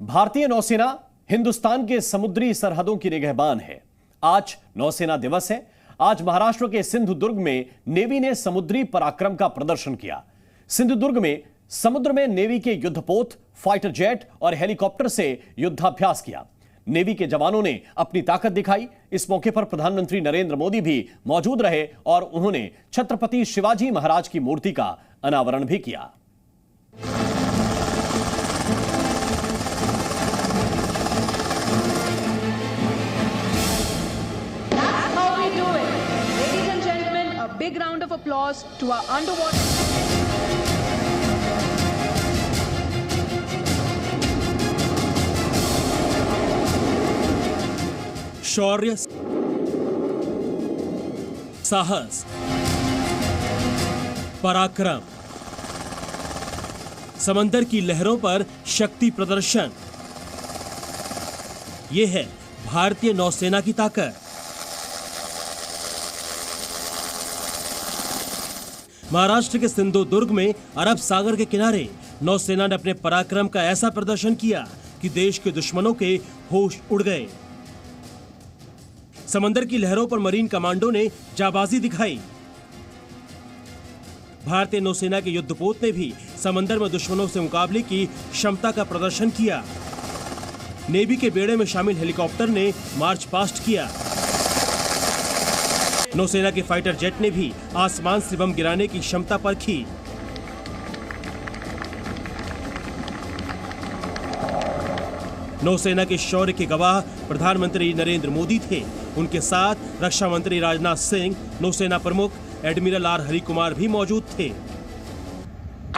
भारतीय नौसेना हिंदुस्तान के समुद्री सरहदों की निगहबान है। आज नौसेना दिवस है। आज महाराष्ट्र के सिंधुदुर्ग में नेवी ने समुद्री पराक्रम का प्रदर्शन किया। सिंधुदुर्ग में समुद्र में नेवी के युद्धपोत, फाइटर जेट और हेलीकॉप्टर से युद्धाभ्यास किया। नेवी के जवानों ने अपनी ताकत दिखाई। इस मौके पर प्रधानमंत्री नरेंद्र मोदी भी मौजूद रहे और उन्होंने छत्रपति शिवाजी महाराज की मूर्ति का अनावरण भी किया। Big round of applause to our underwater. शौर्य, साहस, पराक्रम, समंदर की लहरों पर शक्ति प्रदर्शन, ये है भारतीय नौसेना की ताकत। महाराष्ट्र के सिंधुदुर्ग में अरब सागर के किनारे नौसेना ने अपने पराक्रम का ऐसा प्रदर्शन किया कि देश के दुश्मनों के होश उड़ गए। समंदर की लहरों पर मरीन कमांडो ने जाबाजी दिखाई। भारतीय नौसेना के युद्धपोत ने भी समंदर में दुश्मनों से मुकाबले की क्षमता का प्रदर्शन किया। नेवी के बेड़े में शामिल हेलीकॉप्टर ने मार्च पास्ट किया। नौसेना के फाइटर जेट ने भी आसमान से बम गिराने की क्षमता परखी। नौसेना के शौर्य के गवाह प्रधानमंत्री नरेंद्र मोदी थे। उनके साथ रक्षा मंत्री राजनाथ सिंह, नौसेना प्रमुख एडमिरल आर हरि कुमार भी मौजूद थे।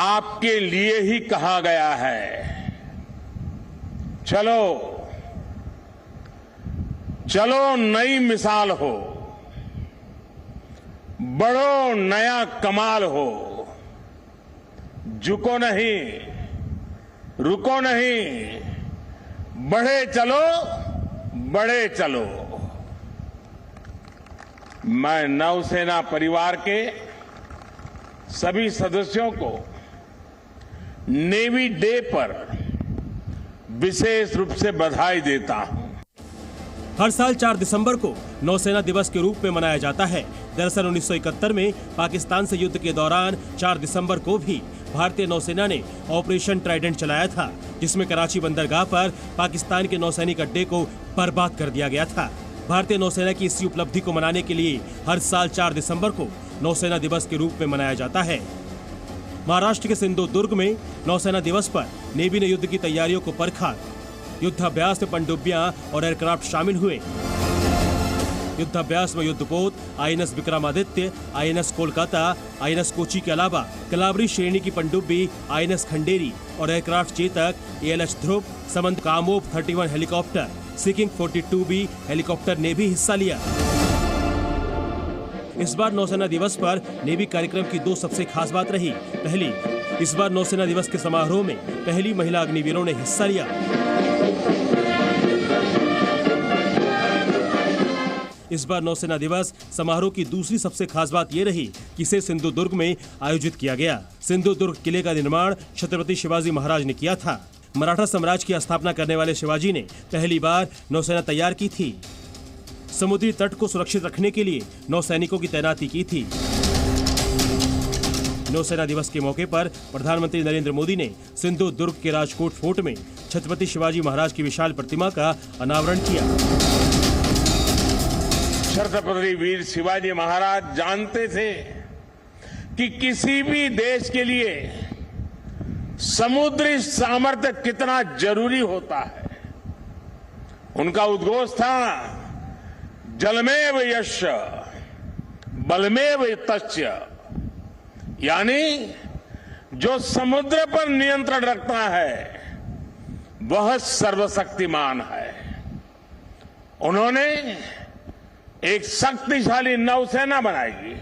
आपके लिए ही कहा गया है, चलो चलो नई मिसाल हो, बड़ो नया कमाल हो, झुको नहीं, रुको नहीं, बढ़े चलो, बड़े चलो। मैं नौसेना परिवार के सभी सदस्यों को नेवी डे पर विशेष रूप से बधाई देता हूं। हर साल 4 दिसंबर को नौसेना दिवस के रूप में मनाया जाता है। दरअसल 1971 में पाकिस्तान से युद्ध के दौरान 4 दिसंबर को भी भारतीय नौसेना ने ऑपरेशन ट्राइडेंट चलाया था, जिसमें कराची बंदरगाह पर पाकिस्तान के नौसैनिक अड्डे को बर्बाद कर दिया गया था। भारतीय नौसेना की इसी उपलब्धि को मनाने के लिए हर साल 4 दिसंबर को नौसेना दिवस के रूप में मनाया जाता है। महाराष्ट्र के सिंधुदुर्ग में नौसेना दिवस पर नेवी ने युद्ध की तैयारियों को परखा। युद्धाभ्यास में पनडुब्बियां और एयरक्राफ्ट शामिल हुए। युद्धाभ्यास में युद्धपोत INS Vikramaditya, INS Kolkata, INS Kochi के अलावा कलाबरी श्रेणी की पनडुब्बी आईएनएस खंडेरी और एयरक्राफ्ट चेतक, एएलएच ध्रुव, समंत Kamov 31 helicopter, Sea King 42B helicopter ने भी हिस्सा लिया। इस बार नौसेना दिवस पर नेवी कार्यक्रम की 2 सबसे खास बात रही। पहली, इस बार नौसेना दिवस के समारोह में पहली महिला अग्निवीरों ने हिस्सा लिया। इस बार नौसेना दिवस समारोह की दूसरी सबसे खास बात यह रही कि इसे सिंधुदुर्ग में आयोजित किया गया। सिंधुदुर्ग किले का निर्माण छत्रपति शिवाजी महाराज ने किया था। मराठा साम्राज्य की स्थापना करने वाले शिवाजी ने पहली बार नौसेना तैयार की थी। समुद्री तट को सुरक्षित रखने के लिए नौसैनिकों की तैनाती की थी। नौसेना दिवस के मौके पर प्रधानमंत्री नरेंद्र मोदी ने सिंधुदुर्ग के राजकोट फोर्ट में छत्रपति शिवाजी महाराज की विशाल प्रतिमा का अनावरण किया। छत्रपति वीर शिवाजी महाराज जानते थे कि किसी भी देश के लिए समुद्री सामर्थ्य कितना जरूरी होता है। उनका उद्घोष था, जलमेव यस्य बलमेव तस्य, यानी जो समुद्र पर नियंत्रण रखता है वह सर्वशक्तिमान है। उन्होंने एक शक्तिशाली नौसेना बनाई।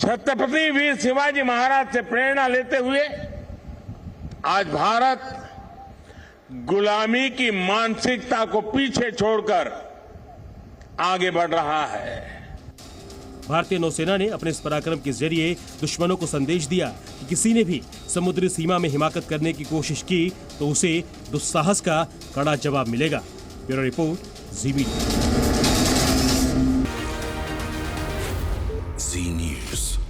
छत्रपति वीर शिवाजी महाराज से प्रेरणा लेते हुए आज भारत गुलामी की मानसिकता को पीछे छोड़कर आगे बढ़ रहा है। भारतीय नौसेना ने अपने इस पराक्रम के जरिए दुश्मनों को संदेश दिया कि किसी ने भी समुद्री सीमा में हिमाकत करने की कोशिश की तो उसे दुस्साहस का कड़ा जवाब मिलेगा। ब्यूरो रिपोर्ट, जी मीडिया। जी न्यूज़।